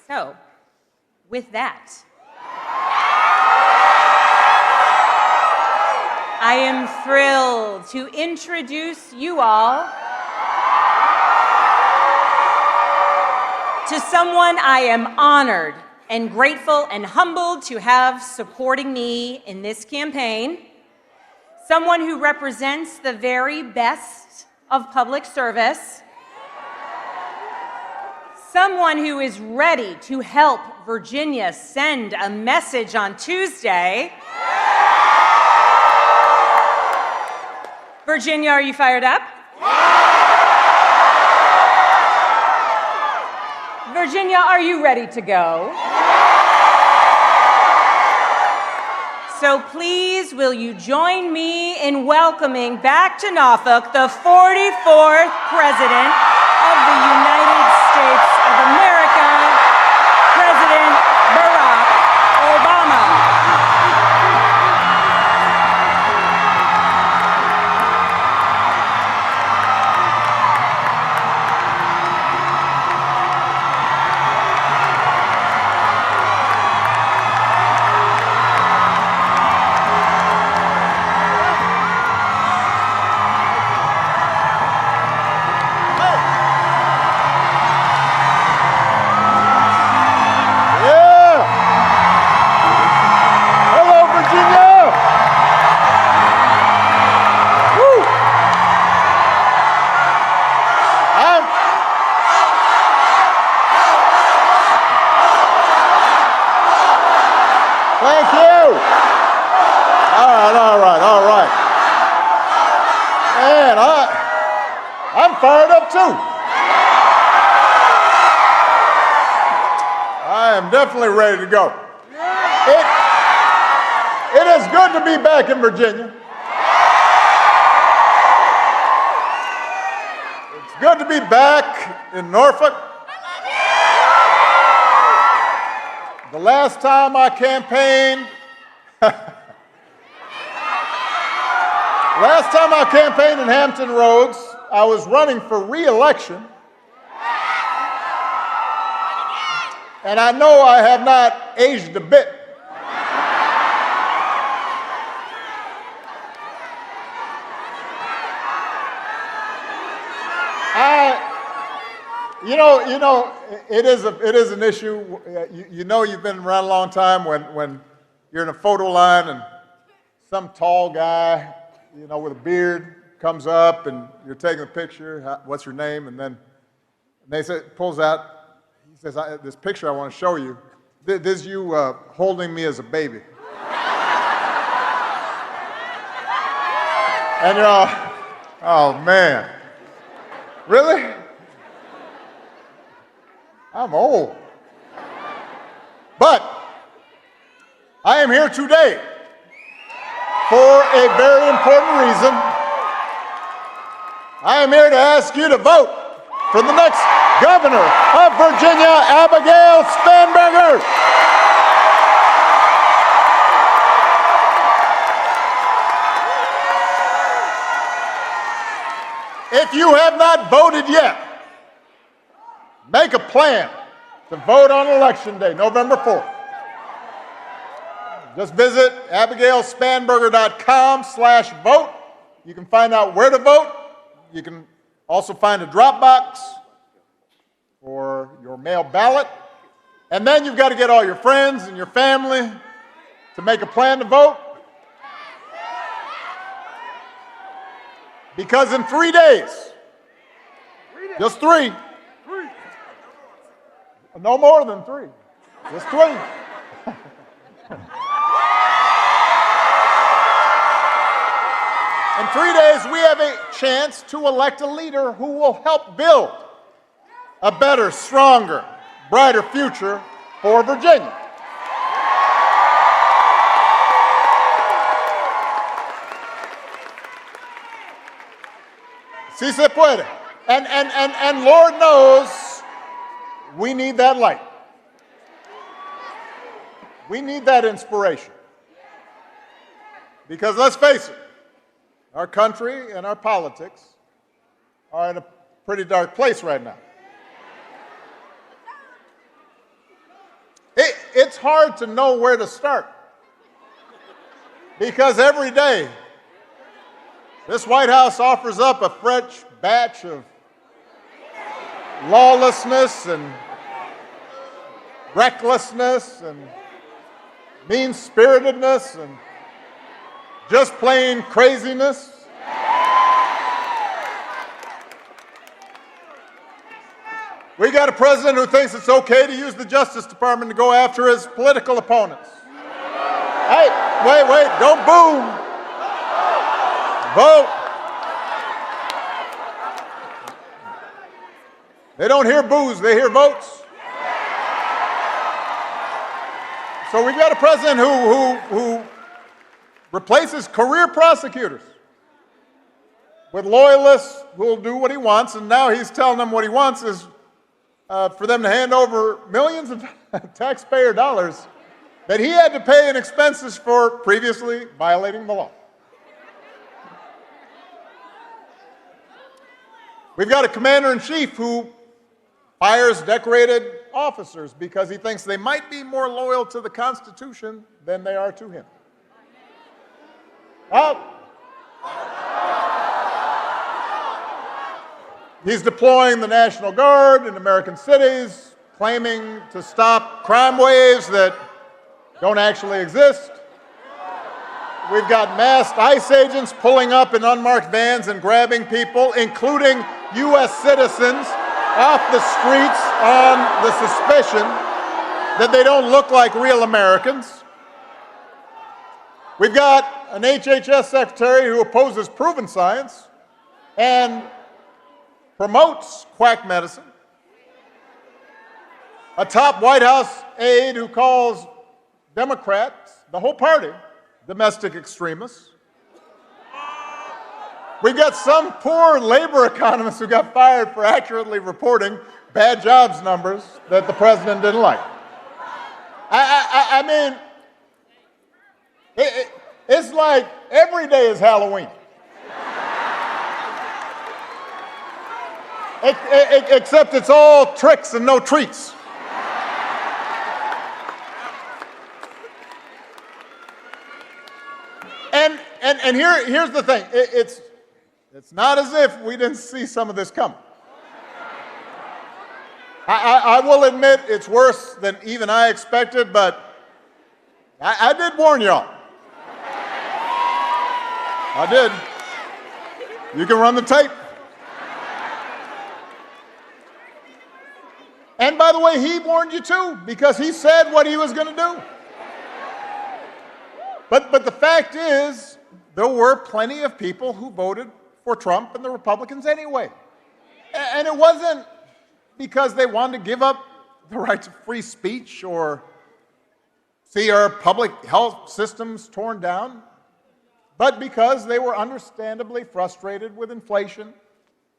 So, with that, I am thrilled to introduce you all to someone I am honored and grateful and humbled to have supporting me in this campaign, someone who represents the very best of public service, someone who is ready to help Virginia send a message on Tuesday. Virginia, are you fired up? Virginia, are you ready to go? So please, will you join me in welcoming back to Norfolk the 44th President of the United States of America, President Barack Obama. I'm fired up too. I am definitely ready to go. It is good to be back in Virginia. It's good to be back in Norfolk. The last time I campaigned, in Hampton Roads, I was running for re-election. And I know I have not aged a bit. It is an issue. You know you've been around a long time when you're in a photo line and some tall guy, with a beard comes up and you're taking a picture. What's your name? And then pulls out. He says, "This picture I want to show you. This is you holding me as a baby." And you're all, "Oh man, really? I'm old." But I am here today for a very important reason. I am here to ask you to vote for the next governor of Virginia, Abigail Spanberger. If you have not voted yet, make a plan to vote on Election Day, November 4th. Just visit abigailspanberger.com/vote. You can find out where to vote. You can also find a drop box for your mail ballot. And then you've got to get all your friends and your family to make a plan to vote. Because in 3 days, just 3, no more than 3, just 3. In 3 days, we have a chance to elect a leader who will help build a better, stronger, brighter future for Virginia. Si se puede. And Lord knows we need that light. We need that inspiration. Because let's face it, our country and our politics are in a pretty dark place right now. it's hard to know where to start. Because every day, this White House offers up a fresh batch of lawlessness and recklessness and mean-spiritedness and just plain craziness. We got a president who thinks it's okay to use the Justice Department to go after his political opponents. Hey, wait, don't boo. Vote. They don't hear boos, they hear votes. So we've got a president who replaces career prosecutors with loyalists who will do what he wants, and now he's telling them what he wants is for them to hand over millions of taxpayer dollars that he had to pay in expenses for previously violating the law. We've got a commander-in-chief who fires decorated officers because he thinks they might be more loyal to the Constitution than they are to him. He's deploying the National Guard in American cities, claiming to stop crime waves that don't actually exist. We've got masked ICE agents pulling up in unmarked vans and grabbing people, including U.S. citizens, off the streets on the suspicion that they don't look like real Americans. We've got an HHS secretary who opposes proven science and promotes quack medicine. A top White House aide who calls Democrats, the whole party, domestic extremists. We've got some poor labor economists who got fired for accurately reporting bad jobs numbers that the president didn't like. I mean, it's like every day is Halloween. Except it's all tricks and no treats. And here's the thing. It's not as if we didn't see some of this coming. I will admit it's worse than even I expected, but I did warn y'all. I did. You can run the tape. And by the way, he warned you too, because he said what he was going to do. But the fact is, there were plenty of people who voted for Trump and the Republicans anyway. And it wasn't because they wanted to give up the right to free speech or see our public health systems torn down, but because they were understandably frustrated with inflation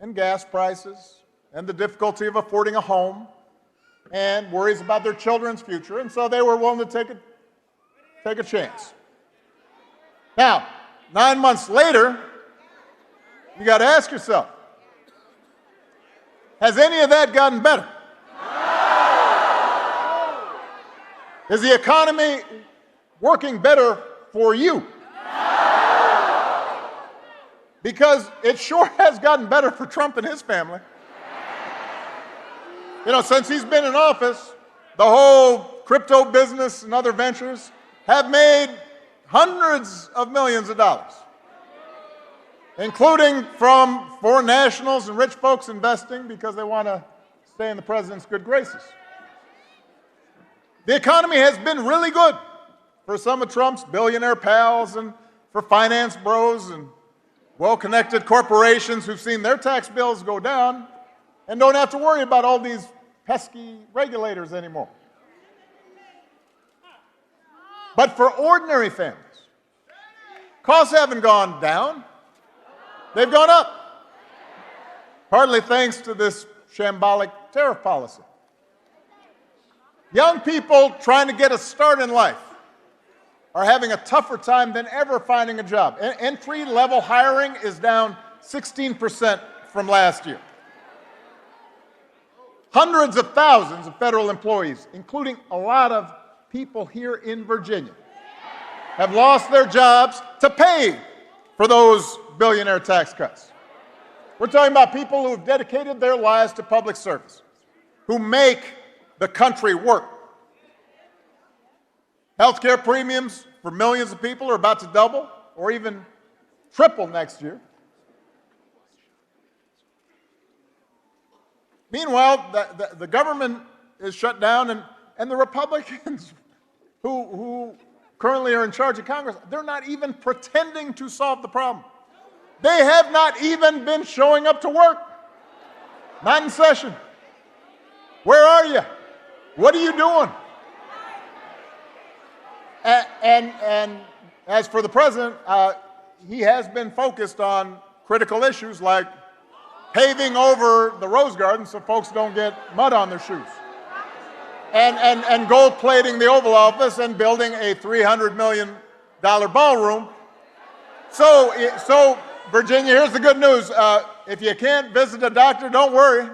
and gas prices and the difficulty of affording a home and worries about their children's future, and so they were willing to take a chance. Now, 9 months later, you got to ask yourself, has any of that gotten better? Is the economy working better for you? Because it sure has gotten better for Trump and his family. You know, since he's been in office, the whole crypto business and other ventures have made hundreds of millions of dollars, including from foreign nationals and rich folks investing because they want to stay in the president's good graces. The economy has been really good for some of Trump's billionaire pals and for finance bros and well-connected corporations who've seen their tax bills go down and don't have to worry about all these pesky regulators anymore. But for ordinary families, costs haven't gone down, they've gone up, partly thanks to this shambolic tariff policy. Young people trying to get a start in life are having a tougher time than ever finding a job. Entry-level hiring is down 16% from last year. Hundreds of thousands of federal employees, including a lot of people here in Virginia have lost their jobs to pay for those billionaire tax cuts. We're talking about people who have dedicated their lives to public service, who make the country work. Healthcare premiums for millions of people are about to double or even triple next year. Meanwhile, the government is shut down, and the Republicans who currently are in charge of Congress, they're not even pretending to solve the problem. They have not even been showing up to work. Not in session. Where are you? What are you doing? And as for the president, he has been focused on critical issues like paving over the Rose Garden so folks don't get mud on their shoes, and gold plating the Oval Office and building a $300 million ballroom. So Virginia, here's the good news. If you can't visit a doctor, don't worry.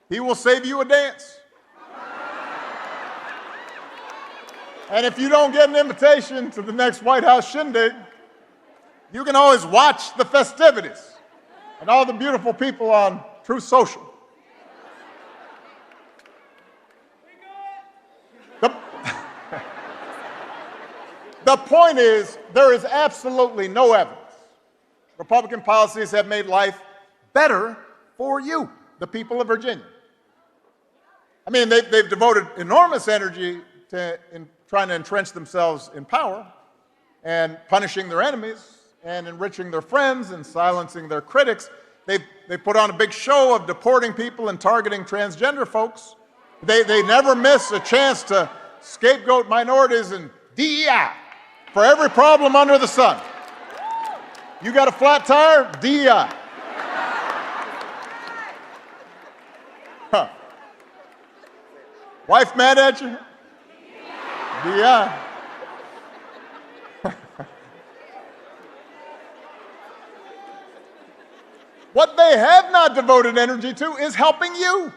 He will save you a dance. And if you don't get an invitation to the next White House shindig, you can always watch the festivities and all the beautiful people on Truth Social. The point is, there is absolutely no evidence Republican policies have made life better for you, the people of Virginia. I mean, they've devoted enormous energy to trying to entrench themselves in power and punishing their enemies and enriching their friends and silencing their critics. They put on a big show of deporting people and targeting transgender folks. They never miss a chance to scapegoat minorities and DEI for every problem under the sun. You got a flat tire? DEI. Huh. Wife mad at you? DEI. What they have not devoted energy to is helping you.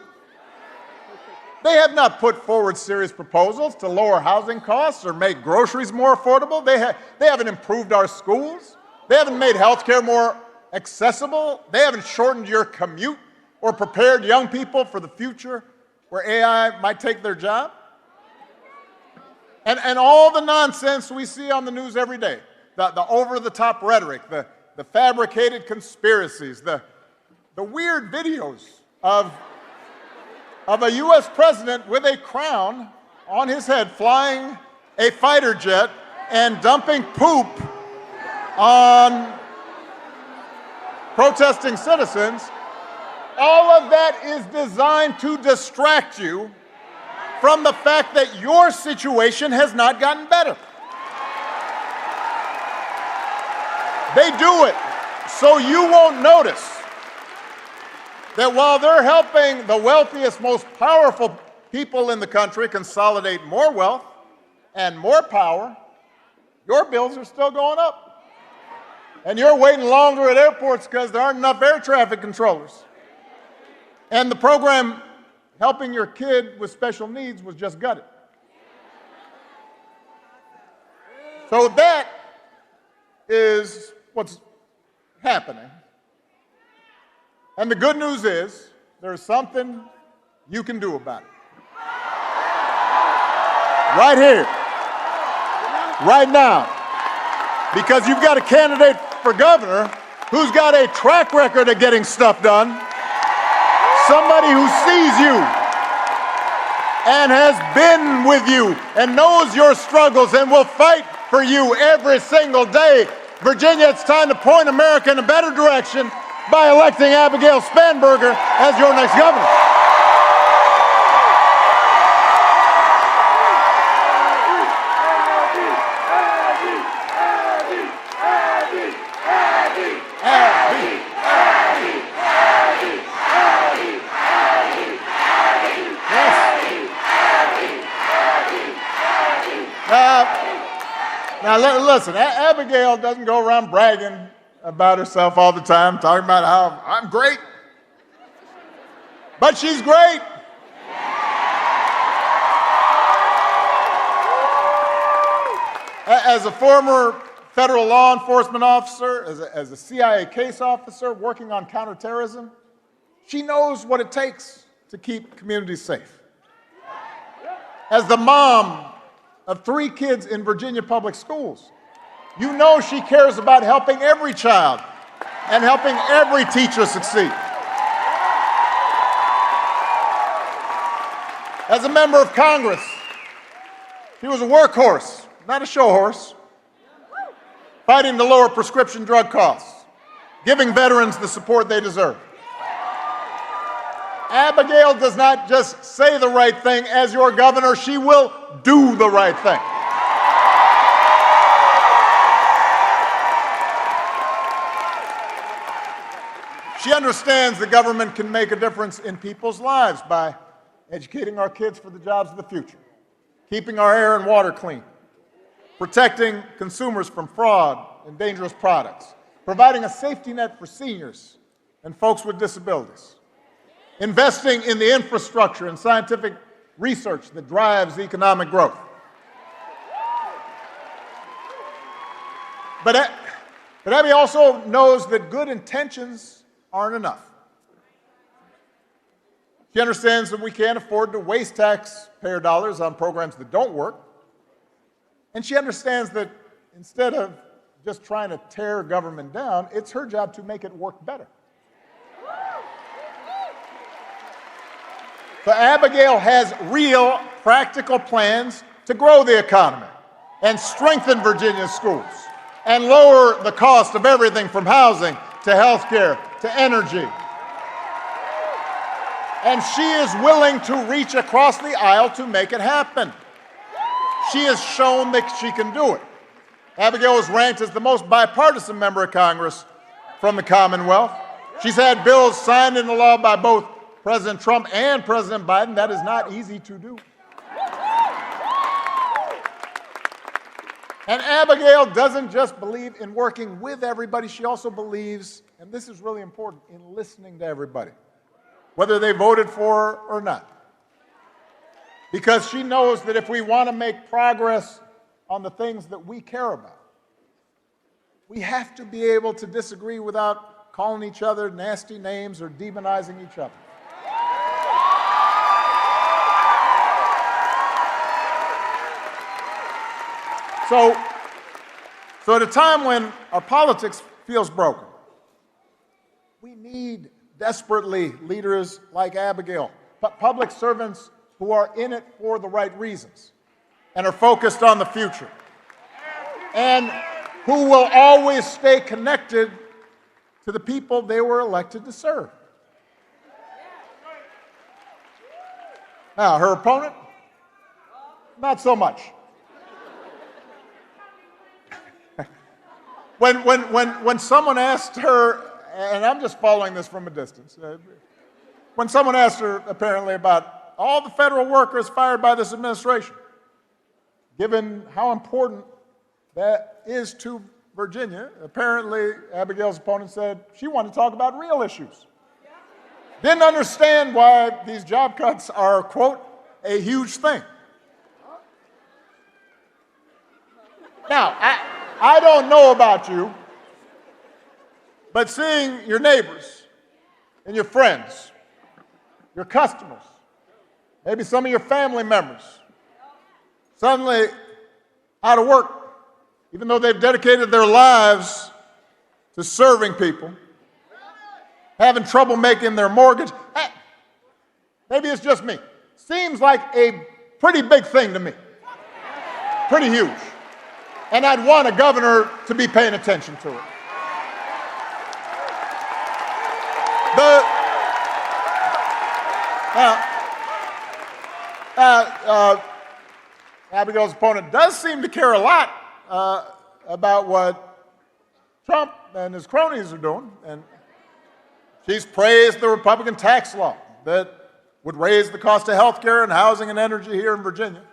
They have not put forward serious proposals to lower housing costs or make groceries more affordable. They haven't improved our schools. They haven't made health care more accessible. They haven't shortened your commute or prepared young people for the future where AI might take their job. And all the nonsense we see on the news every day, the over-the-top rhetoric, the fabricated conspiracies, the weird videos of a U.S. president with a crown on his head flying a fighter jet and dumping poop on protesting citizens. All of that is designed to distract you from the fact that your situation has not gotten better. They do it so you won't notice that while they're helping the wealthiest, most powerful people in the country consolidate more wealth and more power, your bills are still going up. And you're waiting longer at airports because there aren't enough air traffic controllers. And the program helping your kid with special needs was just gutted. So that is what's happening. And the good news is there's something you can do about it. Right here, right now. Because you've got a candidate for governor who's got a track record of getting stuff done. Somebody who sees you and has been with you and knows your struggles and will fight for you every single day. Virginia, it's time to point America in a better direction by electing Abigail Spanberger as your next governor. Now listen, Abigail doesn't go around bragging about herself all the time, talking about how I'm great. But she's great. As a former federal law enforcement officer, as a CIA case officer working on counterterrorism, she knows what it takes to keep communities safe. As the mom of 3 kids in Virginia public schools, you know she cares about helping every child and helping every teacher succeed. As a member of Congress, she was a workhorse, not a show horse, fighting to lower prescription drug costs, giving veterans the support they deserve. Abigail does not just say the right thing. As your governor, she will do the right thing. She understands the government can make a difference in people's lives by educating our kids for the jobs of the future, keeping our air and water clean, protecting consumers from fraud and dangerous products, providing a safety net for seniors and folks with disabilities, investing in the infrastructure and scientific research that drives economic growth. But Abby also knows that good intentions aren't enough. She understands that we can't afford to waste taxpayer dollars on programs that don't work. And she understands that instead of just trying to tear government down, it's her job to make it work better. So Abigail has real, practical plans to grow the economy and strengthen Virginia's schools and lower the cost of everything from housing to health care to energy. And she is willing to reach across the aisle to make it happen. She has shown that she can do it. Abigail is ranked as the most bipartisan member of Congress from the Commonwealth. She's had bills signed into law by both President Trump and President Biden. That is not easy to do. And Abigail doesn't just believe in working with everybody, she also believes, and this is really important, in listening to everybody, whether they voted for her or not. Because she knows that if we want to make progress on the things that we care about, we have to be able to disagree without calling each other nasty names or demonizing each other. So at a time when our politics feels broken, we need desperately leaders like Abigail, but public servants who are in it for the right reasons and are focused on the future, and who will always stay connected to the people they were elected to serve. Now, her opponent, not so much. When someone asked her, and I'm just following this from a distance, when someone asked her apparently about all the federal workers fired by this administration, given how important that is to Virginia, apparently Abigail's opponent said she wanted to talk about real issues. Didn't understand why these job cuts are, quote, a huge thing. Now, I don't know about you, but seeing your neighbors and your friends, your customers, maybe some of your family members, suddenly out of work, even though they've dedicated their lives to serving people, having trouble making their mortgage, maybe it's just me. Seems like a pretty big thing to me, pretty huge. And I'd want a governor to be paying attention to it. Abigail's opponent does seem to care a lot about what Trump and his cronies are doing. And she's praised the Republican tax law that would raise the cost of health care and housing and energy here in Virginia.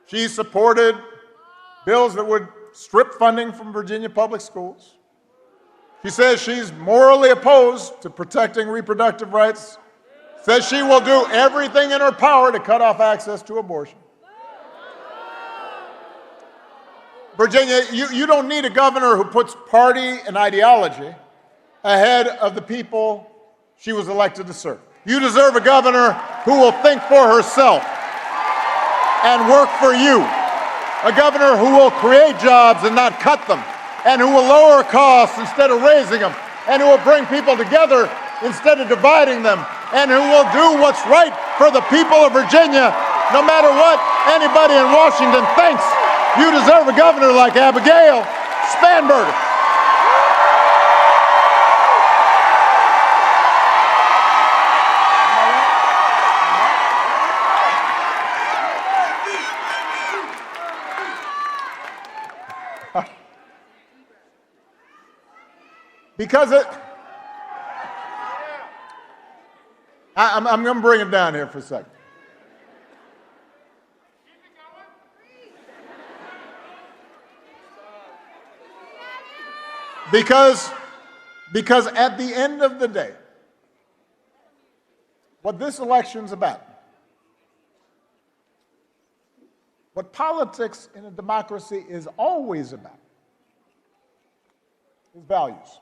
She supported bills that would strip funding from Virginia public schools. She says she's morally opposed to protecting reproductive rights, says she will do everything in her power to cut off access to abortion. Virginia, you don't need a governor who puts party and ideology ahead of the people she was elected to serve. You deserve a governor who will think for herself and work for you. A governor who will create jobs and not cut them, and who will lower costs instead of raising them, and who will bring people together instead of dividing them, and who will do what's right for the people of Virginia, no matter what anybody in Washington thinks. You deserve a governor like Abigail Spanberger. Because I'm going to bring it down here for a second. Because at the end of the day, what this election's about, what politics in a democracy is always about, is values.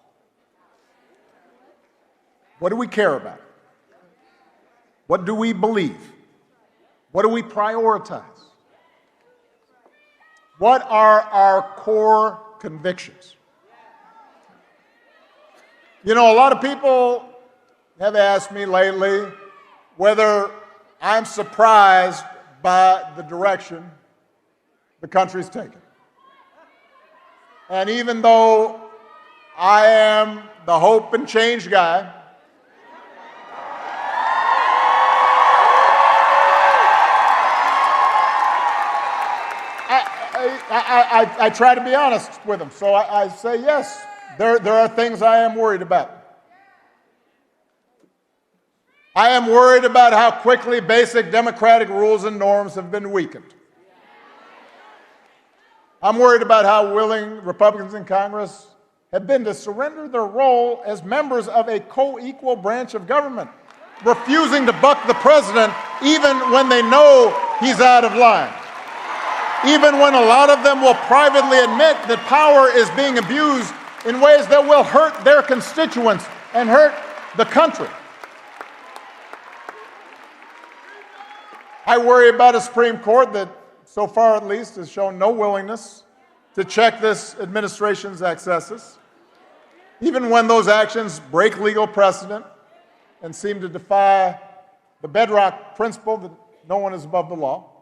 What do we care about? What do we believe? What do we prioritize? What are our core convictions? You know, a lot of people have asked me lately whether I'm surprised by the direction the country's taken. And even though I am the hope and change guy, I try to be honest with them. So I say, yes, there are things I am worried about. I am worried about how quickly basic democratic rules and norms have been weakened. I'm worried about how willing Republicans in Congress have been to surrender their role as members of a co-equal branch of government, refusing to buck the president even when they know he's out of line. Even when a lot of them will privately admit that power is being abused in ways that will hurt their constituents and hurt the country. I worry about a Supreme Court that, so far at least, has shown no willingness to check this administration's excesses, even when those actions break legal precedent and seem to defy the bedrock principle that no one is above the law.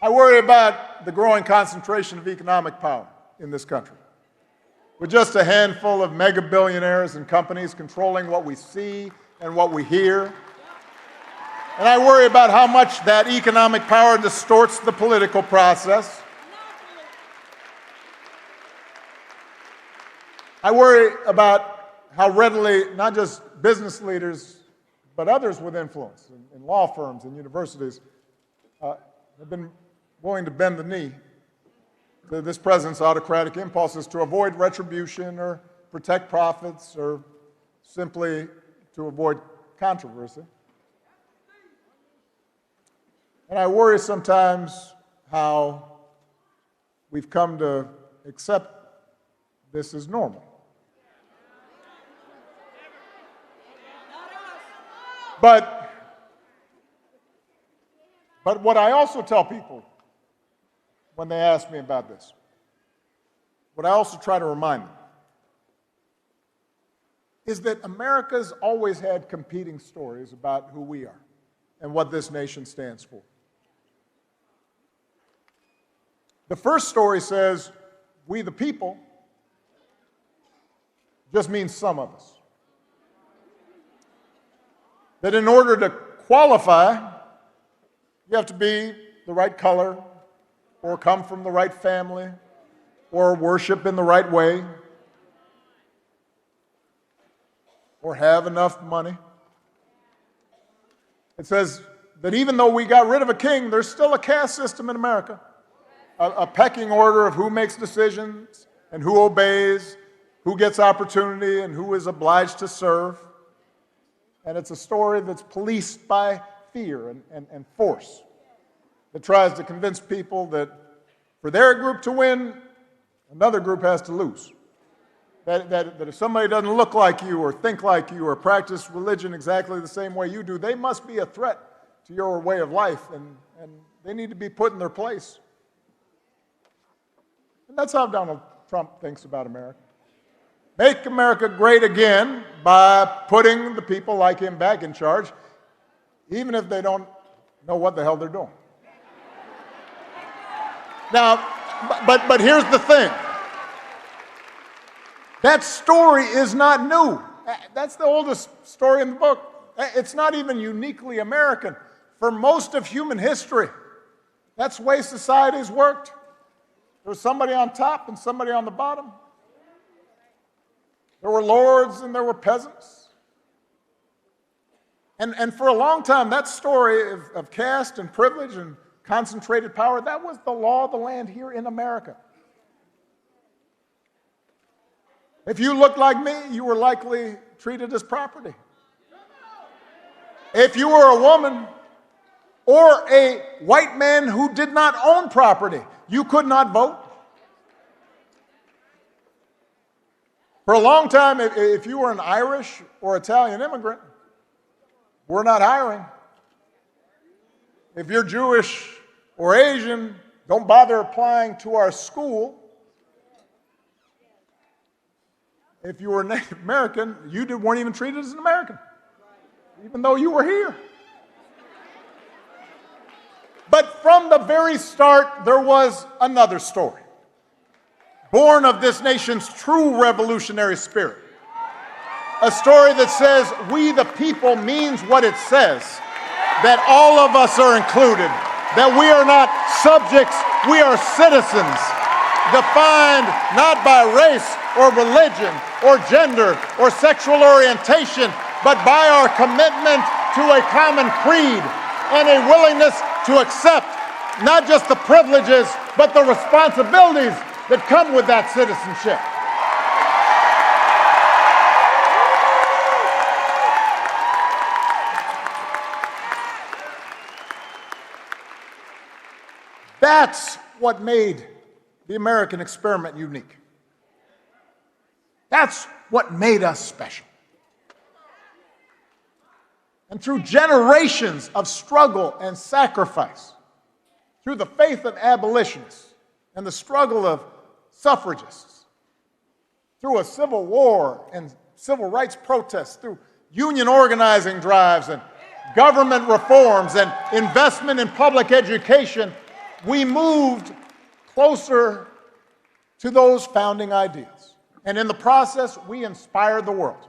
I worry about the growing concentration of economic power in this country, with just a handful of mega billionaires and companies controlling what we see and what we hear. And I worry about how much that economic power distorts the political process. I worry about how readily not just business leaders, but others with influence in law firms and universities have been willing to bend the knee to this president's autocratic impulses to avoid retribution or protect profits or simply to avoid controversy. And I worry sometimes how we've come to accept this as normal. But what I also tell people when they ask me about this, what I also try to remind them, is that America's always had competing stories about who we are and what this nation stands for. The first story says, we the people, just means some of us. That in order to qualify, you have to be the right color, or come from the right family, or worship in the right way, or have enough money. It says that even though we got rid of a king, there's still a caste system in America, a pecking order of who makes decisions and who obeys, who gets opportunity and who is obliged to serve. And it's a story that's policed by fear and force, that tries to convince people that For their group to win, another group has to lose. That if somebody doesn't look like you or think like you or practice religion exactly the same way you do, they must be a threat to your way of life, and they need to be put in their place. And that's how Donald Trump thinks about America. Make America great again by putting the people like him back in charge, even if they don't know what the hell they're doing. Now, but here's the thing. That story is not new. That's the oldest story in the book. It's not even uniquely American. For most of human history, that's the way societies worked. There was somebody on top and somebody on the bottom. There were lords and there were peasants. And for a long time, that story of caste and privilege and concentrated power, that was the law of the land here in America. If you looked like me, you were likely treated as property. If you were a woman or a white man who did not own property, you could not vote. For a long time, if you were an Irish or Italian immigrant, we're not hiring. If you're Jewish or Asian, don't bother applying to our school. If you were Native American, you weren't even treated as an American, even though you were here. But from the very start, there was another story, born of this nation's true revolutionary spirit. A story that says we the people means what it says, that all of us are included, that we are not subjects, we are citizens, defined not by race or religion or gender or sexual orientation, but by our commitment to a common creed and a willingness to accept not just the privileges, but the responsibilities that come with that citizenship. That's what made the American experiment unique. That's what made us special. And through generations of struggle and sacrifice, through the faith of abolitionists and the struggle of suffragists, through a civil war and civil rights protests, through union organizing drives and government reforms and investment in public education, we moved closer to those founding ideas. And in the process, we inspired the world.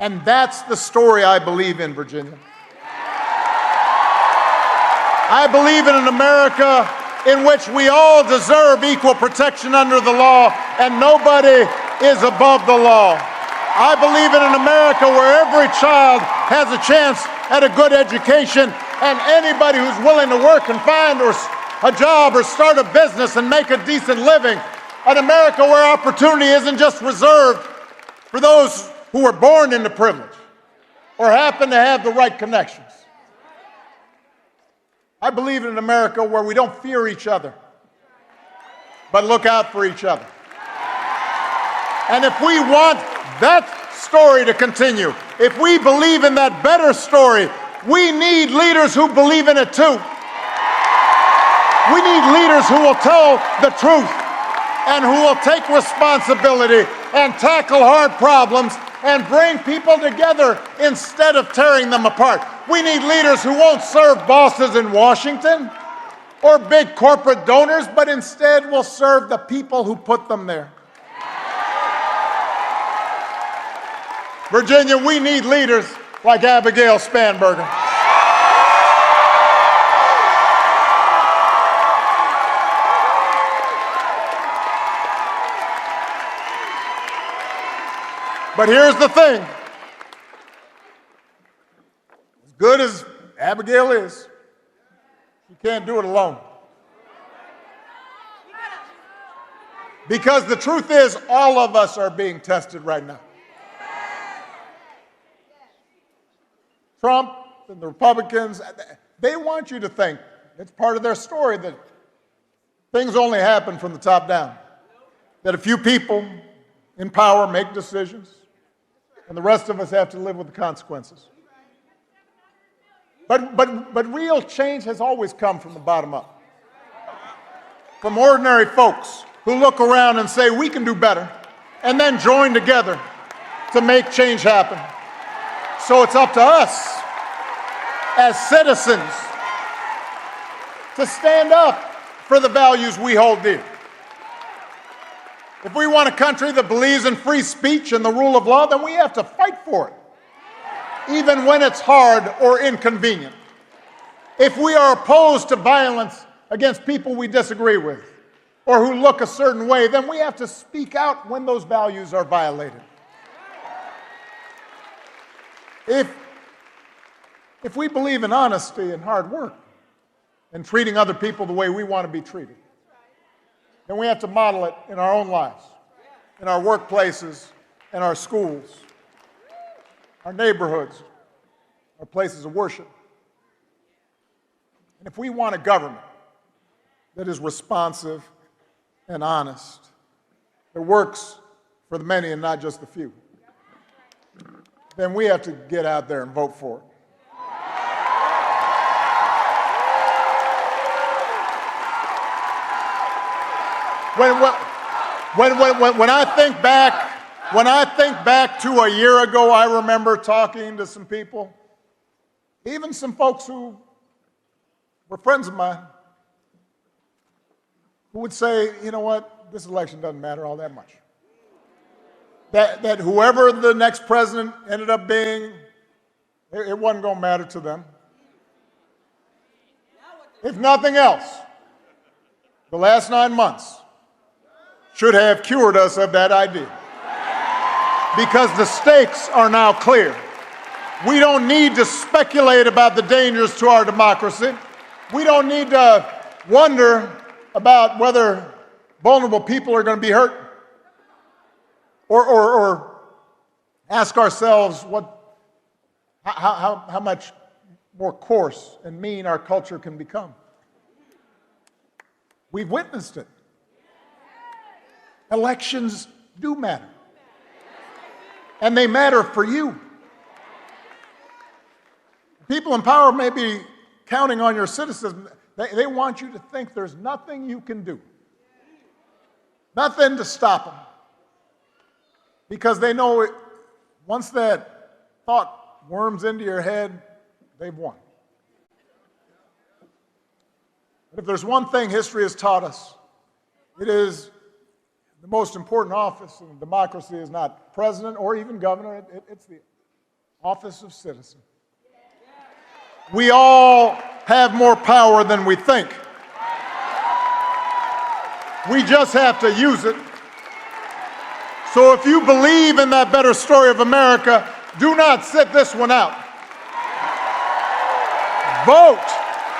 And that's the story I believe in, Virginia. I believe in an America in which we all deserve equal protection under the law and nobody is above the law. I believe in an America where every child has a chance at a good education and anybody who's willing to work and find a job or start a business and make a decent living. An America where opportunity isn't just reserved for those who were born into privilege or happen to have the right connections. I believe in an America where we don't fear each other, but look out for each other. And if we want that story to continue, if we believe in that better story, we need leaders who believe in it too. We need leaders who will tell the truth and who will take responsibility and tackle hard problems and bring people together instead of tearing them apart. We need leaders who won't serve bosses in Washington or big corporate donors, but instead will serve the people who put them there. Virginia, we need leaders like Abigail Spanberger. But here's the thing. As good as Abigail is, she can't do it alone. Because the truth is, all of us are being tested right now. Trump and the Republicans, they want you to think it's part of their story that things only happen from the top down. That a few people in power make decisions, and the rest of us have to live with the consequences. But real change has always come from the bottom up. From ordinary folks who look around and say, we can do better, and then join together to make change happen. So it's up to us as citizens to stand up for the values we hold dear. If we want a country that believes in free speech and the rule of law, then we have to fight for it, even when it's hard or inconvenient. If we are opposed to violence against people we disagree with or who look a certain way, then we have to speak out when those values are violated. If we believe in honesty and hard work and treating other people the way we want to be treated, then we have to model it in our own lives, in our workplaces, in our schools, our neighborhoods, our places of worship. And if we want a government that is responsive and honest, that works for the many and not just the few, then we have to get out there and vote for it. When I think back to a year ago, I remember talking to some people, even some folks who were friends of mine, who would say, you know what, this election doesn't matter all that much. That whoever the next president ended up being, it wasn't going to matter to them. If nothing else, the last 9 months should have cured us of that idea. Because the stakes are now clear. We don't need to speculate about the dangers to our democracy. We don't need to wonder about whether vulnerable people are going to be hurt. Or ask ourselves how much more coarse and mean our culture can become. We've witnessed it. Elections do matter. And they matter for you. People in power may be counting on your citizens. They want you to think there's nothing you can do. Nothing to stop them. Because they know once that thought worms into your head, they've won. But if there's one thing history has taught us, it is the most important office in democracy is not president or even governor, it's the office of citizen. We all have more power than we think. We just have to use it. So if you believe in that better story of America, do not sit this one out. Vote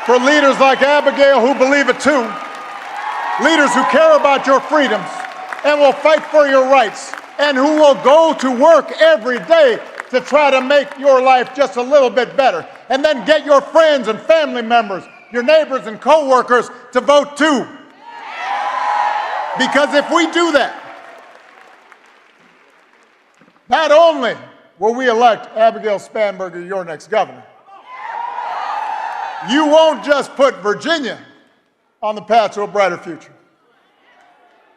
for leaders like Abigail who believe it too. Leaders who care about your freedoms and will fight for your rights and who will go to work every day to try to make your life just a little bit better. And then get your friends and family members, your neighbors and co-workers to vote too. Because if we do that, not only will we elect Abigail Spanberger, your next governor, you won't just put Virginia on the path to a brighter future.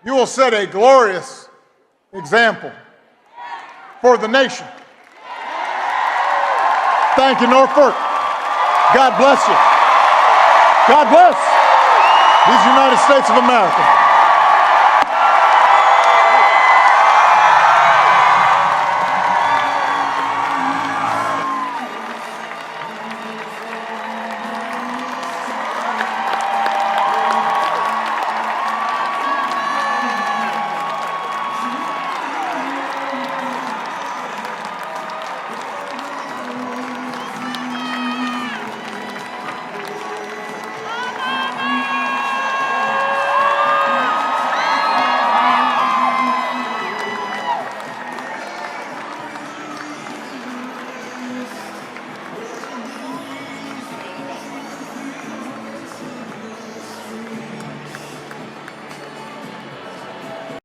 You will set a glorious example for the nation. Thank you, Norfolk. God bless you. God bless these United States of America.